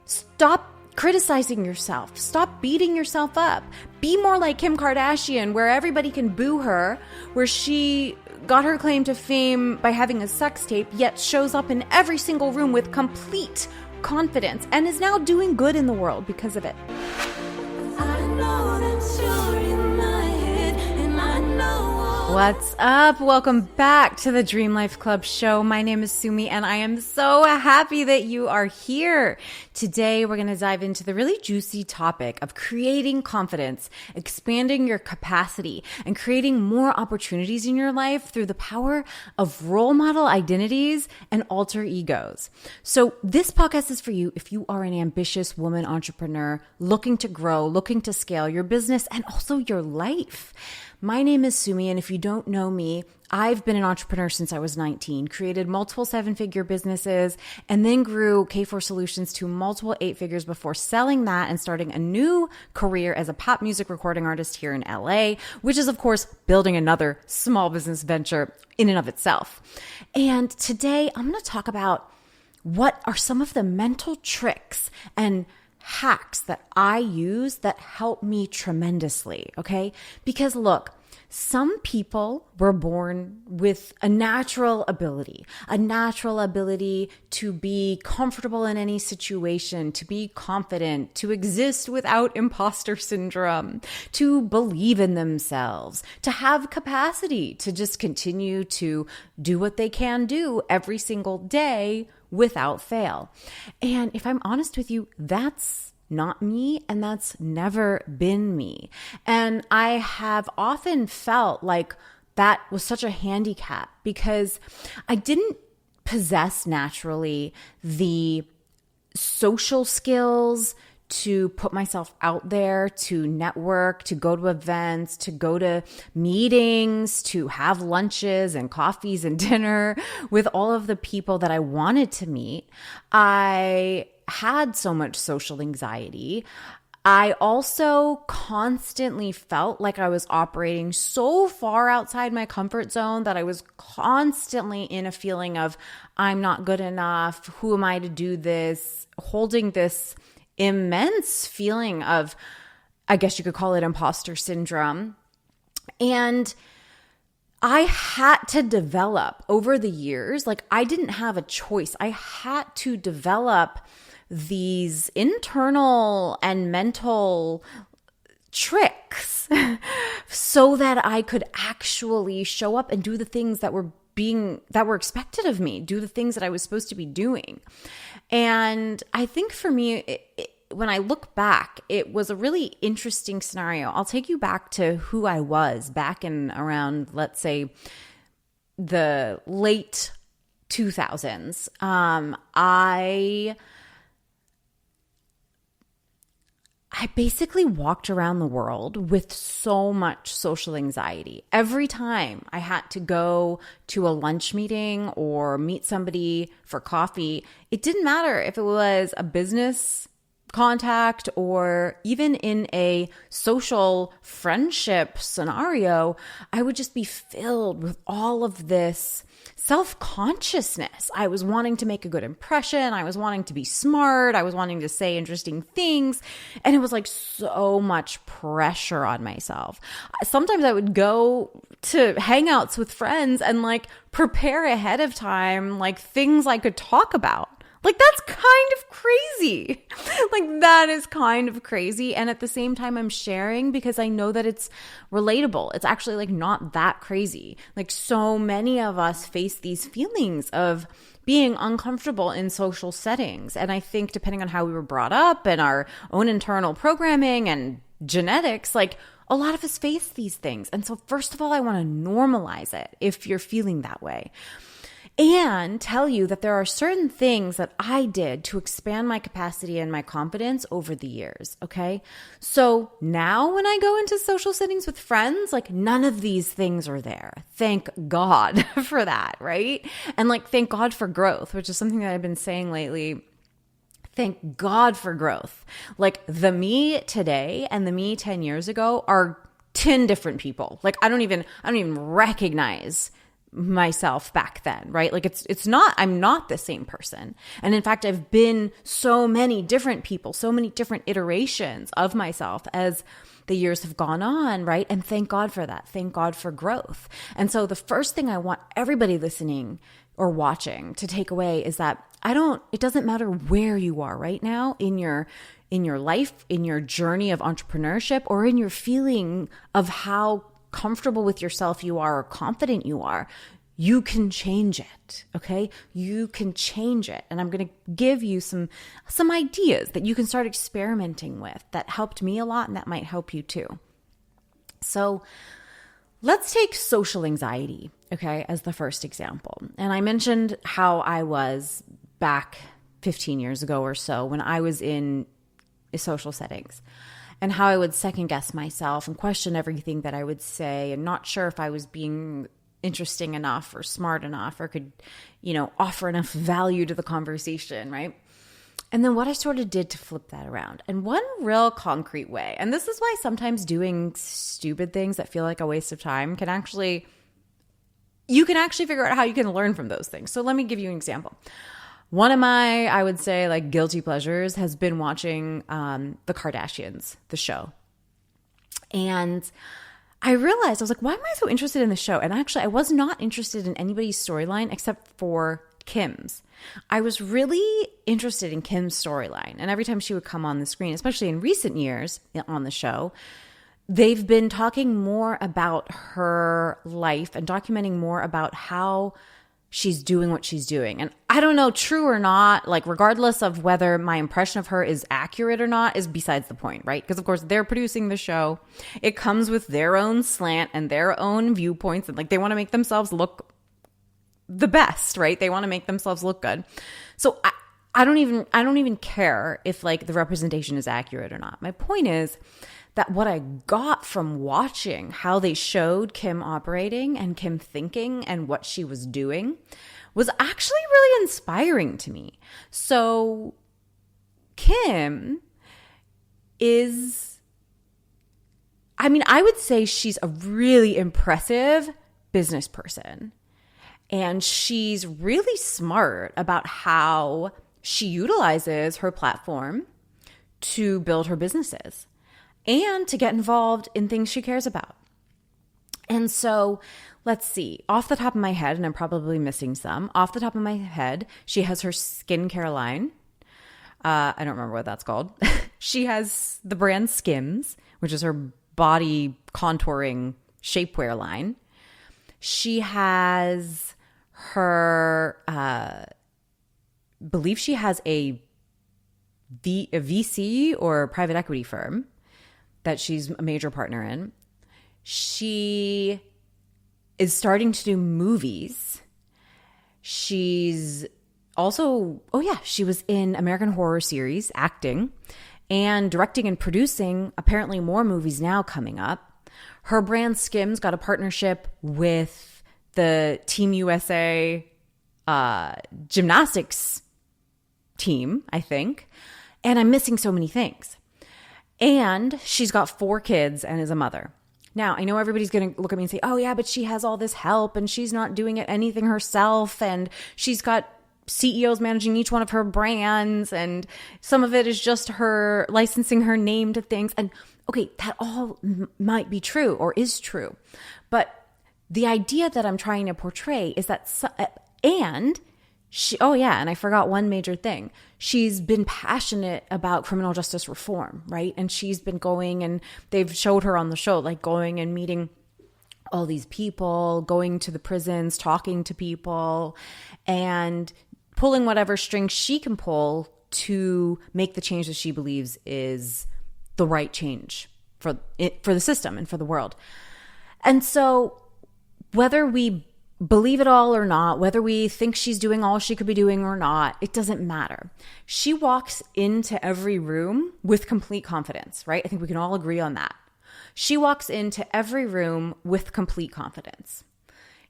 Stop criticizing yourself. Stop beating yourself up. Be more like Kim Kardashian, where everybody can boo her, where she got her claim to fame by having a sex tape, yet shows up in every single room with complete confidence and is now doing good in the world because of it. I know that you're in my head, and I know. What's up? Welcome back to the Dream Life Club show. My name is Sumi, and I am so happy that you are here. Today, we're going to dive into the really juicy topic of creating confidence, expanding your capacity, and creating more opportunities in your life through the power of role model identities and alter egos. So this podcast is for you if you are an ambitious woman entrepreneur looking to grow, looking to scale your business and also your life. My name is Sumi, and if you don't know me, I've been an entrepreneur since I was 19, created multiple seven-figure businesses, and then grew K4 Solutions to multiple eight figures before selling that and starting a new career as a pop music recording artist here in LA, which is, of course, building another small business venture in and of itself. And today, I'm going to talk about what are some of the mental tricks and hacks that I use that help me tremendously, okay? Because look, some people were born with a natural ability to be comfortable in any situation, to be confident, to exist without imposter syndrome, to believe in themselves, to have capacity to just continue to do what they can do every single day without fail. And if I'm honest with you, that's not me, and that's never been me. And I have often felt like that was such a handicap because I didn't possess naturally the social skills to put myself out there, to network, to go to events, to go to meetings, to have lunches and coffees and dinner with all of the people that I wanted to meet. I had so much social anxiety. I also constantly felt like I was operating so far outside my comfort zone that I was constantly in a feeling of, I'm not good enough. Who am I to do this? Holding this immense feeling of, I guess you could call it imposter syndrome. And I had to develop over the years, like I didn't have a choice. I had to develop these internal and mental tricks so that I could actually show up and do the things that were expected of me, do the things that I was supposed to be doing. And I think for me, when I look back, it was a really interesting scenario. I'll take you back to who I was back in around, let's say, the late 2000s. I basically walked around the world with so much social anxiety. Every time I had to go to a lunch meeting or meet somebody for coffee, it didn't matter if it was a business contact or even in a social friendship scenario, I would just be filled with all of this self-consciousness. I was wanting to make a good impression. I was wanting to be smart. I was wanting to say interesting things. And it was like so much pressure on myself. Sometimes I would go to hangouts with friends and like prepare ahead of time, like things I could talk about. Like, that's kind of crazy. Like, that is kind of crazy. And at the same time, I'm sharing because I know that it's relatable. It's actually like not that crazy. Like, so many of us face these feelings of being uncomfortable in social settings. And I think depending on how we were brought up and our own internal programming and genetics, like a lot of us face these things. And so first of all, I want to normalize it if you're feeling that way. And tell you that there are certain things that I did to expand my capacity and my confidence over the years, okay? So now when I go into social settings with friends, like none of these things are there. Thank God for that, right? And like thank God for growth, which is something that I've been saying lately. Thank God for growth. Like the me today and the me 10 years ago are 10 different people. Like I don't even recognize myself back then, right? Like it's not, I'm not the same person. And in fact, I've been so many different people, so many different iterations of myself as the years have gone on, right? And thank God for that. Thank God for growth. And so the first thing I want everybody listening or watching to take away is that it doesn't matter where you are right now in your life, in your journey of entrepreneurship, or in your feeling of how comfortable with yourself you are or confident you are. You can change it, okay? You can change it. And I'm going to give you some ideas that you can start experimenting with that helped me a lot and that might help you too. So let's take social anxiety, okay, as the first example. And I mentioned how I was back 15 years ago or so when I was in social settings, and how I would second guess myself and question everything that I would say and not sure if I was being interesting enough or smart enough or could, offer enough value to the conversation, right? And then what I sort of did to flip that around. And one real concrete way, and this is why sometimes doing stupid things that feel like a waste of time you can actually figure out how you can learn from those things. So let me give you an example. One of my, I would say, like guilty pleasures has been watching the Kardashians, the show. And I realized, I was like, why am I so interested in the show? And actually, I was not interested in anybody's storyline except for Kim's. I was really interested in Kim's storyline. And every time she would come on the screen, especially in recent years on the show, they've been talking more about her life and documenting more about how she's doing what she's doing. And I don't know, true or not, like regardless of whether my impression of her is accurate or not is besides the point, right? Because of course they're producing the show. It comes with their own slant and their own viewpoints, and like they want to make themselves look the best, right? They want to make themselves look good. So I don't even care if like the representation is accurate or not. My point is that what I got from watching how they showed Kim operating and Kim thinking and what she was doing was actually really inspiring to me. So Kim I would say she's a really impressive business person. And she's really smart about how she utilizes her platform to build her businesses and to get involved in things she cares about. And so let's see, off the top of my head, and I'm probably missing some, off the top of my head, she has her skincare line. I don't remember what that's called. She has the brand Skims, which is her body contouring shapewear line. She has her, believe she has a VC or private equity firm that she's a major partner in. She is starting to do movies. She's also, she was in American Horror series, acting, and directing and producing apparently more movies now coming up. Her brand Skims got a partnership with the Team USA gymnastics team, I think. And I'm missing so many things. And she's got 4 kids and is a mother. Now, I know everybody's going to look at me and say, oh yeah, but she has all this help and she's not doing anything herself. And she's got CEOs managing each one of her brands. And some of it is just her licensing her name to things. And okay, that all might be true or is true. But the idea that I'm trying to portray is that, and I forgot one major thing. She's been passionate about criminal justice reform, right? And she's been going, and they've showed her on the show, like going and meeting all these people, going to the prisons, talking to people, and pulling whatever strings she can pull to make the change that she believes is the right change for the system and for the world. And so whether we believe it all or not, whether we think she's doing all she could be doing or not, it doesn't matter. She walks into every room with complete confidence, right? I think we can all agree on that. She walks into every room with complete confidence.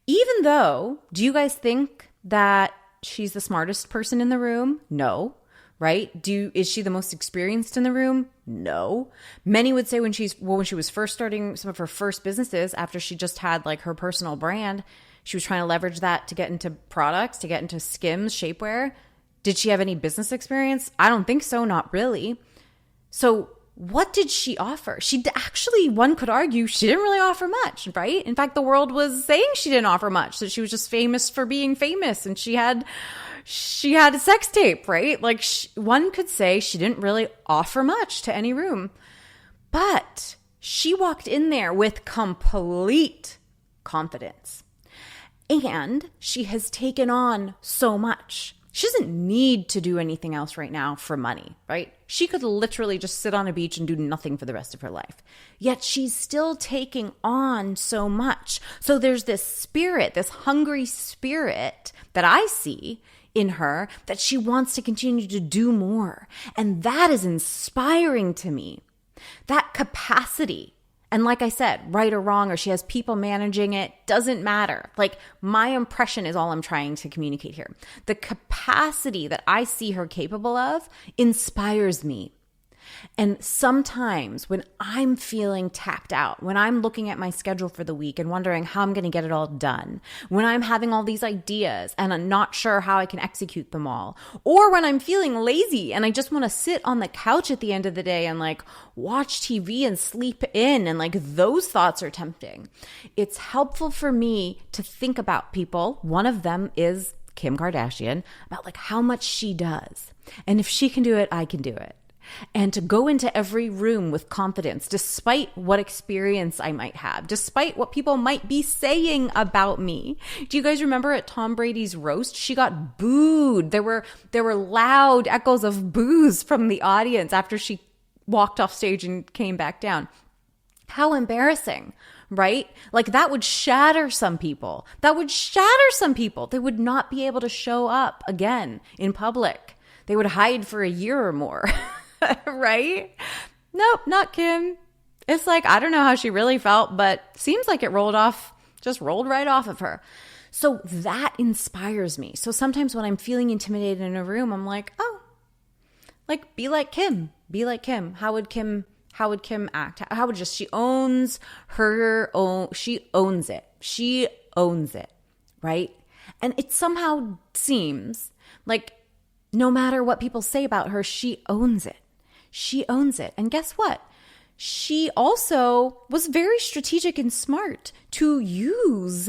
Even though, do you guys think that she's the smartest person in the room? No. Right? Is she the most experienced in the room? No. Many would say when she was first starting some of her first businesses after she just had like her personal brand, She was trying to leverage that to get into products, to get into Skims, shapewear. Did she have any business experience? I don't think so, not really. So what did she offer? Actually, one could argue she didn't really offer much, right? In fact, the world was saying she didn't offer much, that she was just famous for being famous, and she had a sex tape, right? Like one could say she didn't really offer much to any room. But she walked in there with complete confidence. And she has taken on so much. She doesn't need to do anything else right now for money, right? She could literally just sit on a beach and do nothing for the rest of her life. Yet she's still taking on so much. So there's this spirit, this hungry spirit that I see in her, that she wants to continue to do more. And that is inspiring to me. That capacity. And like I said, right or wrong, or she has people managing it, doesn't matter. Like, my impression is all I'm trying to communicate here. The capacity that I see her capable of inspires me. And sometimes when I'm feeling tapped out, when I'm looking at my schedule for the week and wondering how I'm going to get it all done, when I'm having all these ideas and I'm not sure how I can execute them all, or when I'm feeling lazy and I just want to sit on the couch at the end of the day and like watch TV and sleep in, and like those thoughts are tempting, it's helpful for me to think about people. One of them is Kim Kardashian, about like how much she does. And if she can do it, I can do it. And to go into every room with confidence, despite what experience I might have, despite what people might be saying about me. Do you guys remember at Tom Brady's roast, she got booed? There were loud echoes of boos from the audience after she walked off stage and came back down. How embarrassing, right? Like, that would shatter some people. They would not be able to show up again in public. They would hide for a year or more. Right? Nope, not Kim. It's like, I don't know how she really felt, but seems like it rolled right off of her. So that inspires me. So sometimes when I'm feeling intimidated in a room, I'm like, oh, like, be like Kim. How would Kim act? How would she owns her own, she owns it, right? And it somehow seems like no matter what people say about her, she owns it. And guess what? She also was very strategic and smart to use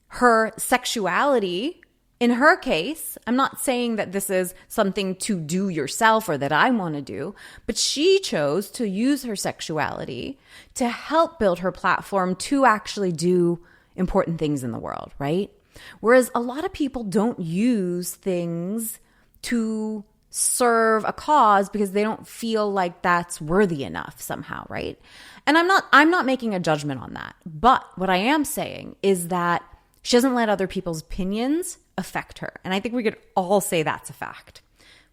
her sexuality. In her case, I'm not saying that this is something to do yourself or that I want to do, but she chose to use her sexuality to help build her platform to actually do important things in the world, right? Whereas a lot of people don't use things to serve a cause because they don't feel like that's worthy enough somehow, right? And I'm not making a judgment on that. But what I am saying is that she doesn't let other people's opinions affect her. And I think we could all say that's a fact,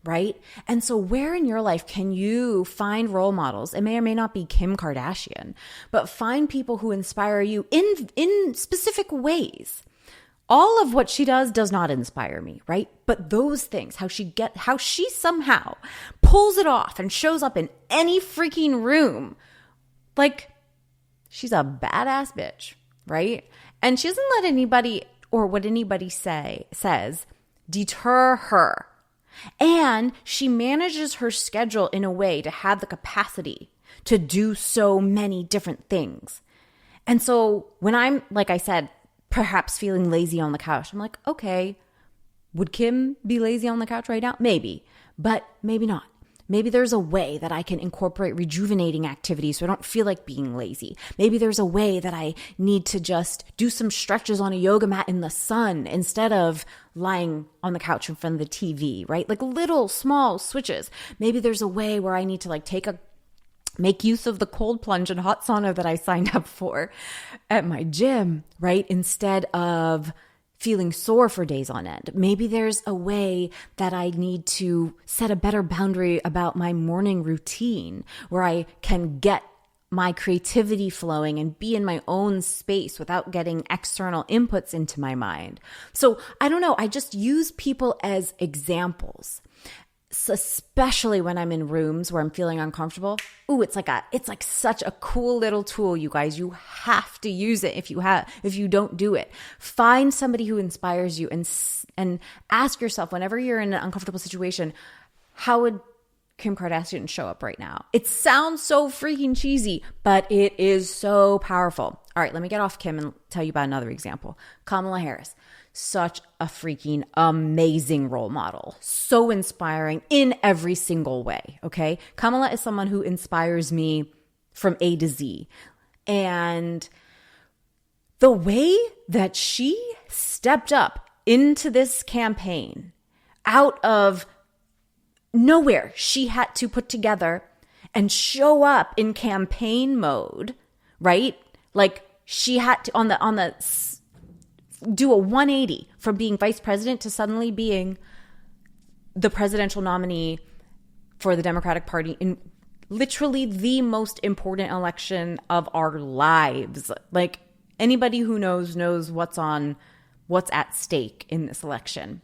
right? And so where in your life can you find role models? It may or may not be Kim Kardashian, but find people who inspire you in specific ways. All of what she does not inspire me, right? But those things, how she somehow pulls it off and shows up in any freaking room, like, she's a badass bitch, right? And she doesn't let anybody or what anybody says deter her. And she manages her schedule in a way to have the capacity to do so many different things. And so when I'm, like I said, perhaps feeling lazy on the couch, I'm like, okay, would Kim be lazy on the couch right now? Maybe, but maybe not. Maybe there's a way that I can incorporate rejuvenating activities so I don't feel like being lazy. Maybe there's a way that I need to just do some stretches on a yoga mat in the sun instead of lying on the couch in front of the TV, right? Like little small switches. Maybe there's a way where I need to make use of the cold plunge and hot sauna that I signed up for at my gym, right? Instead of feeling sore for days on end. Maybe there's a way that I need to set a better boundary about my morning routine where I can get my creativity flowing and be in my own space without getting external inputs into my mind. So I don't know. I just use people as examples. especially when I'm in rooms where I'm feeling uncomfortable. Ooh, it's like such a cool little tool, you guys. You have to use it if you don't do it. Find somebody who inspires you and ask yourself, whenever you're in an uncomfortable situation, how would Kim Kardashian show up right now? It sounds so freaking cheesy, but it is so powerful. All right, let me get off Kim and tell you about another example. Kamala Harris. Such a freaking amazing role model. So inspiring in every single way, okay? Kamala is someone who inspires me from A to Z. And the way that she stepped up into this campaign out of nowhere, she had to put together and show up in campaign mode, right? Like she had to do a 180 from being vice president to suddenly being the presidential nominee for the Democratic Party in literally the most important election of our lives. Like anybody who knows what's at stake in this election.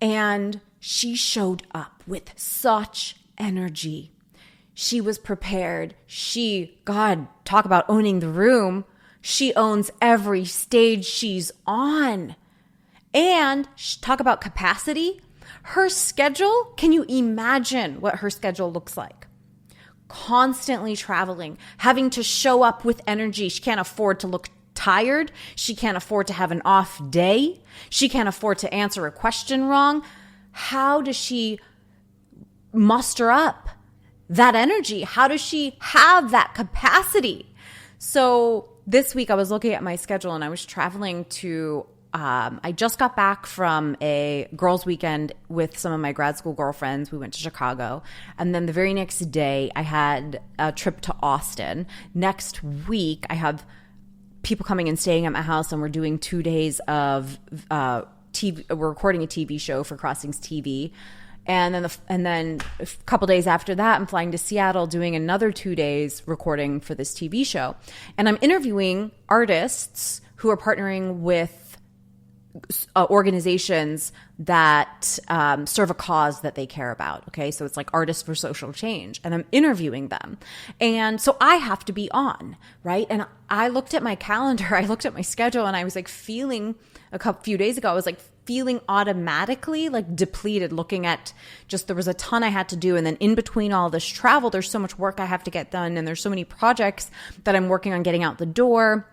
And she showed up with such energy. She was prepared. God, talk about owning the room. She owns every stage she's on. And talk about capacity. Her schedule, can you imagine what her schedule looks like? Constantly traveling, having to show up with energy. She can't afford to look tired. She can't afford to have an off day. She can't afford to answer a question wrong. How does she muster up that energy? How does she have that capacity? So this week I was looking at my schedule and I was traveling to, I just got back from a girls' weekend with some of my grad school girlfriends. We went to Chicago. And then the very next day I had a trip to Austin. Next week I have people coming and staying at my house and we're doing 2 days of TV. We're recording a TV show for Crossings TV. And then a couple days after that, I'm flying to Seattle doing another 2 days recording for this TV show. And I'm interviewing artists who are partnering with organizations that serve a cause that they care about. Okay, so it's like Artists for Social Change. And I'm interviewing them. And so I have to be on, right? And I looked at my calendar, I looked at my schedule, and I was like feeling few days ago, I was like feeling automatically like depleted, looking at just there was a ton I had to do. And then in between all this travel, there's so much work I have to get done. And there's so many projects that I'm working on getting out the door.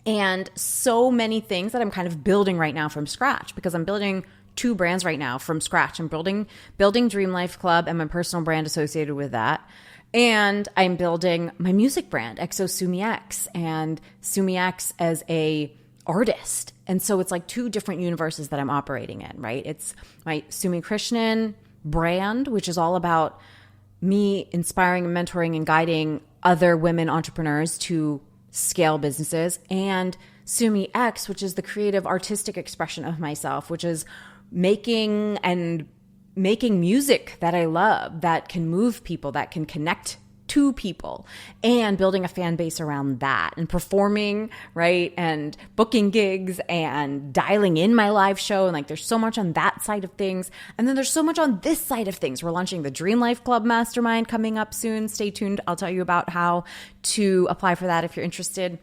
And so many things that I'm kind of building right now from scratch, because I'm building 2 brands right now from scratch. I'm building Dream Life Club and my personal brand associated with that. And I'm building my music brand, XO Sumi X, and Sumi X as a artist. And so it's like 2 different universes that I'm operating in, right? It's my Sumi Krishnan brand, which is all about me inspiring and mentoring and guiding other women entrepreneurs to scale businesses, and Sumi X, which is the creative artistic expression of myself, which is making music that I love, that can move people, that can connect to people, and building a fan base around that, and performing, right, and booking gigs and dialing in my live show. And like there's so much on that side of things, and then there's so much on this side of things. We're launching the Dream Life Club Mastermind coming up soon. Stay tuned. I'll tell you about how to apply for that if you're interested.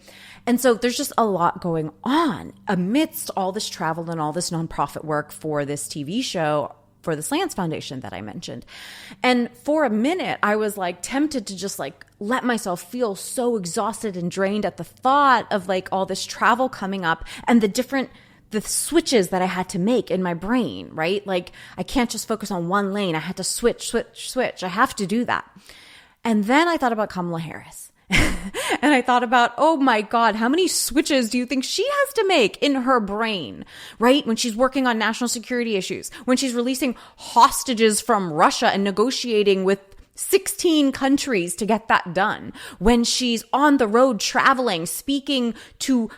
And so there's just a lot going on amidst all this travel and all this nonprofit work for this TV show, for the Slants Foundation that I mentioned. And for a minute, I was like tempted to just like let myself feel so exhausted and drained at the thought of like all this travel coming up and the switches that I had to make in my brain, right? Like I can't just focus on one lane. I had to switch. I have to do that. And then I thought about Kamala Harris. And I thought about, oh my God, how many switches do you think she has to make in her brain, right? When she's working on national security issues, when she's releasing hostages from Russia and negotiating with 16 countries to get that done, when she's on the road traveling, speaking to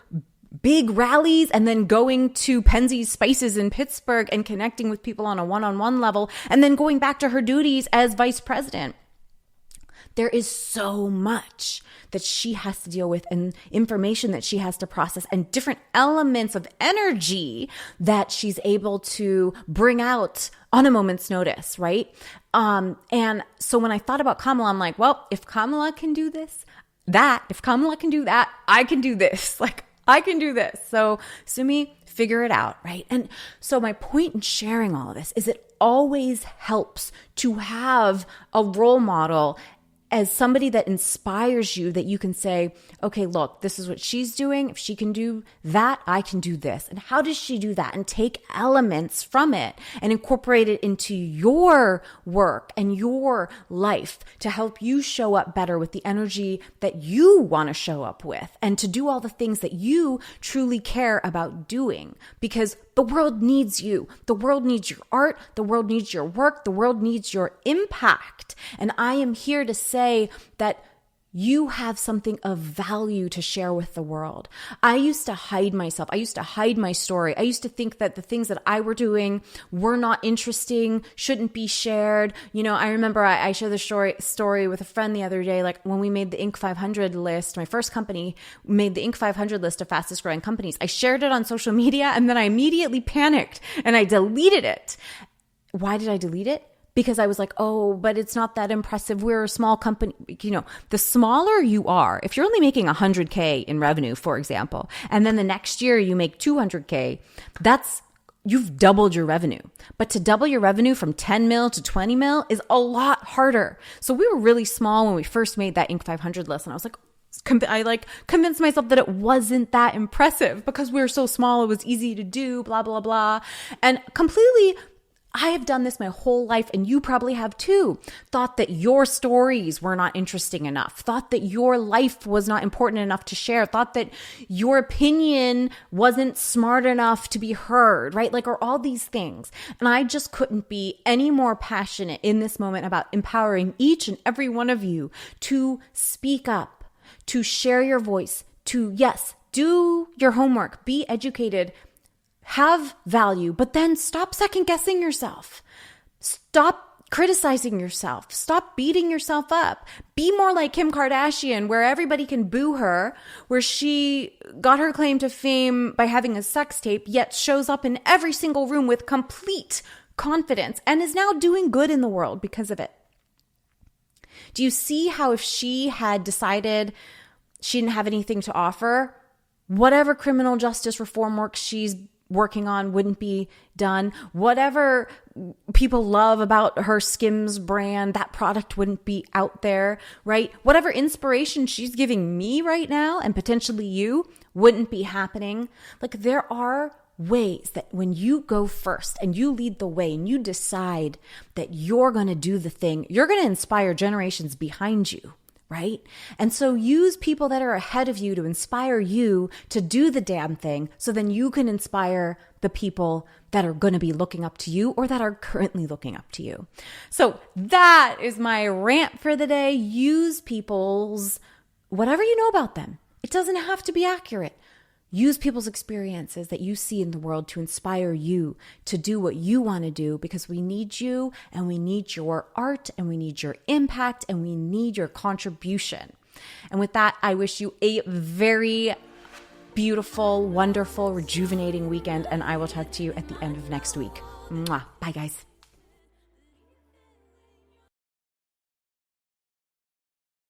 big rallies and then going to Penzeys Spices in Pittsburgh and connecting with people on a one-on-one level, and then going back to her duties as vice president. There is so much that she has to deal with and information that she has to process and different elements of energy that she's able to bring out on a moment's notice, right? And so when I thought about Kamala, I'm like, well, if Kamala can do this, if Kamala can do that, I can do this. Like, I can do this. So Sumi, figure it out, right? And so my point in sharing all of this is it always helps to have a role model as somebody that inspires you, that you can say, okay, look, this is what she's doing. If she can do that, I can do this. And how does she do that? And take elements from it and incorporate it into your work and your life to help you show up better with the energy that you want to show up with, and to do all the things that you truly care about doing, because the world needs you. The world needs your art. The world needs your work. The world needs your impact. And I am here to say that you have something of value to share with the world. I used to hide myself. I used to hide my story. I used to think that the things that I were doing were not interesting, shouldn't be shared. You know, I remember I shared the story with a friend the other day, like when we made the Inc. 500 list, my first company made the Inc. 500 list of fastest growing companies. I shared it on social media and then I immediately panicked and I deleted it. Why did I delete it? Because I was like, oh, but it's not that impressive. We're a small company. You know, the smaller you are, if you're only making 100K in revenue, for example, and then the next year you make 200K, you've doubled your revenue. But to double your revenue from 10 mil to 20 mil is a lot harder. So we were really small when we first made that Inc. 500 list. And I was like, I convinced myself that it wasn't that impressive because we were so small. It was easy to do, blah, blah, blah. And completely, I have done this my whole life, and you probably have too. Thought that your stories were not interesting enough. Thought that your life was not important enough to share. Thought that your opinion wasn't smart enough to be heard, right? Like, or all these things. And I just couldn't be any more passionate in this moment about empowering each and every one of you to speak up, to share your voice, to, yes, do your homework, be educated, have value, but then stop second guessing yourself. Stop criticizing yourself. Stop beating yourself up. Be more like Kim Kardashian, where everybody can boo her, where she got her claim to fame by having a sex tape, yet shows up in every single room with complete confidence and is now doing good in the world because of it. Do you see how if she had decided she didn't have anything to offer, whatever criminal justice reform work she's working on wouldn't be done. Whatever people love about her Skims brand, that product wouldn't be out there, right? Whatever inspiration she's giving me right now and potentially you wouldn't be happening. Like, there are ways that when you go first and you lead the way and you decide that you're going to do the thing, you're going to inspire generations behind you. Right? And so use people that are ahead of you to inspire you to do the damn thing, so then you can inspire the people that are going to be looking up to you or that are currently looking up to you. So that is my rant for the day. Use people's, whatever you know about them. It doesn't have to be accurate. Use people's experiences that you see in the world to inspire you to do what you want to do, because we need you and we need your art and we need your impact and we need your contribution. And with that, I wish you a very beautiful, wonderful, rejuvenating weekend, and I will talk to you at the end of next week. Mwah. Bye, guys.